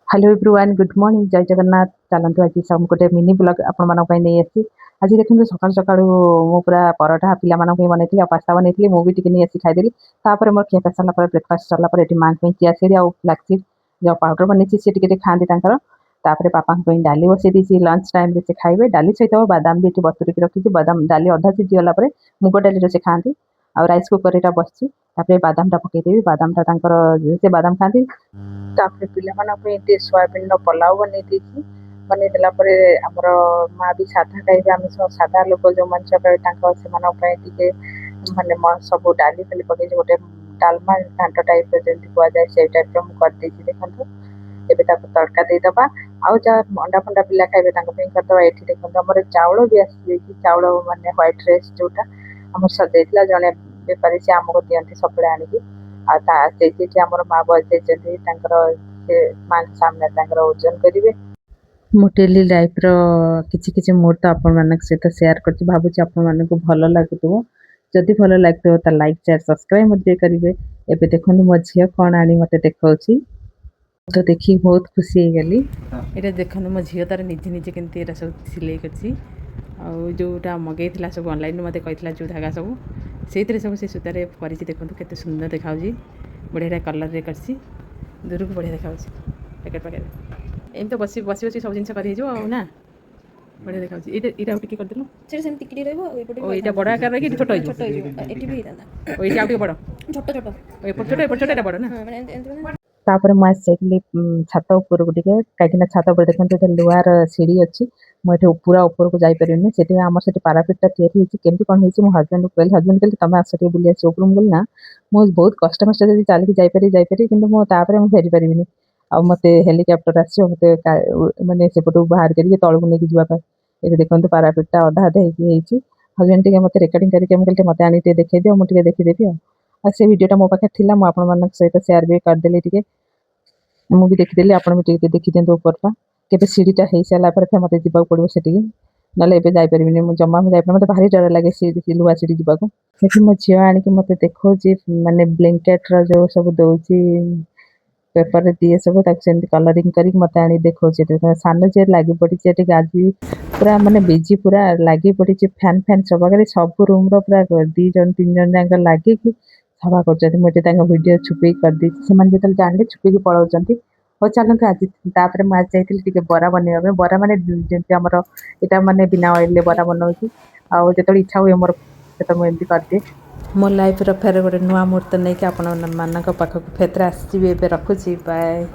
Hello everyone good morning जय जगन्नाथ चलतु आज सब गोटे मिनी ब्लॉग आपण नहीं आसी आज देखते सकाल सकाल मु पूरा परोठा पे बनई पास्ता बनई मुझे नहीं आसी खाईदेली मोर खिया सारा ब्रेकफास्ट सारापर माँ चिया सीड आ फ्लैक्सीड जो पाउडर बनई सी खाती पापा डाली बसई दी लंच टाइम से खाइबे डाली सहित बादाम भी बतुरिक रखी बादाम डाली अधा सीझीगला मुग डाली से खाती आ राइस कुकर यहाँ बस बादाम टा पकईदेवी बादाम टा से बादाम खाती पे सोयाबीन पलाव बनई बनई देला आमर माँ भी साधा खाइबे आम साधा लोक जो मन से माने सब डाली खाली पकई गोटे डालमा घाट टाइप जमी कहुए से टाइप मुझे देखो एबे तड़का देदबा आउ जहाँ अंडा फंडा पिला खाइबे करदबा ये देखो आम चाउल भी आसी चाउल माने व्हाइट राइस जोटा आम सजेला जड़े बेपारी से आमको दिखती सब आणिकी आमर माँ बजाई माँ सामने ओजन करेंगे मो डेली लाइफ किछि किछि मुहूर्त आपण मानक सहित शेयर करछि भाबुछि आपण मानक भल लागुथबो जदि भल लागथबो त लाइक शेयर सब्सक्राइब मते करिवे एबे देखनु मो झियो कोन आनी मते देखाउछि तो देखि बहुत खुशी हो गली एटा देखनु मो झियो तार निजे निजे केनते एटा सब सिलाई करछि आ जोटा मगैथिला सब ऑनलाइन मते कहिथिला जो धागा सब सेइतरे सब से सुतारे परिछि देखंतु केते सुंदर देखाउछि बढ़िया कलर रे करछि दूर को बढ़िया देखाउछि पैकेट पैकेट एम तो बसी बसी बसी सब जिनस कर हो ना बढ़िया देखा ये आउट कर देलु से सेम टिकड़ी रहबो ओ एटा बड़ा आकार रे कि छोटो हो छोटो एटी भी दादा ओ एटा आउट बड़ा छोटो छोटो ओ एपट छोटा एटा बड़ा ना हां माने एंत तापर मैं सेकली छात ऊपर को टिके काकिना छात ऊपर देखते लुहार सीढ़ी अच्छी मुझे पूरा ऊपर को जापरिनी से आम से पारापिटा तैयारी केमती कौन हो मो हजबैंड को कहली हजबैंड कहली तुम आस बुले आस ऊपर मुझे ना मुझे बहुत कष्ट मस्ट जब चलिए जापरि कि मुझे फेरी पारि आ मत हेलिकप्टर आस मानने सेपटू बाहर करके तौक नहीं जावाई ये देखो पारापिटा अधा अधा हजबैंड टे मत रेकर्डिंग करके मत आनी देखी दियो मुझे देखीदेवी आ से वीडियोटा मो पाखे थिला मु आपण मानक सहित शेयर भी करदेली टिके मुझे देखीदेली आप देखी दिखाँ ऊपर के सीढ़ीटा हो सारा पर मत जावाक पड़ो से ना जापरि मुझे जमा जापर मत भारी डर लगे सी लुहा सीढ़ी जावाक मो झील आणिक मत देखा मानने ब्लैंकेट रो सब दौची पेपर दिए सब कलरिंग कर मत आनी देखा सान झील लगी पड़ी आज पूरा मानने बिजी पूरा लगी पड़ी फैन फैन सब सब रूम पूरा 2 जन 3 जन जाक लगे सफा कर मुझे वीडियो छुपी कर दी जो जानले छुपी पलाऊँ हो चलते आज मुझे जाइए बरा बनवा बरा माने जमी आम यहाँ मानने बिना ऑयल बरा बनाऊँ आउ जो इच्छा हुए मोर मुझे करदिए मो लाइफ फेर गोटे नुआ मुहूर्त नहीं कि आपण मान पाखक फेर आसबे रखुची बाय।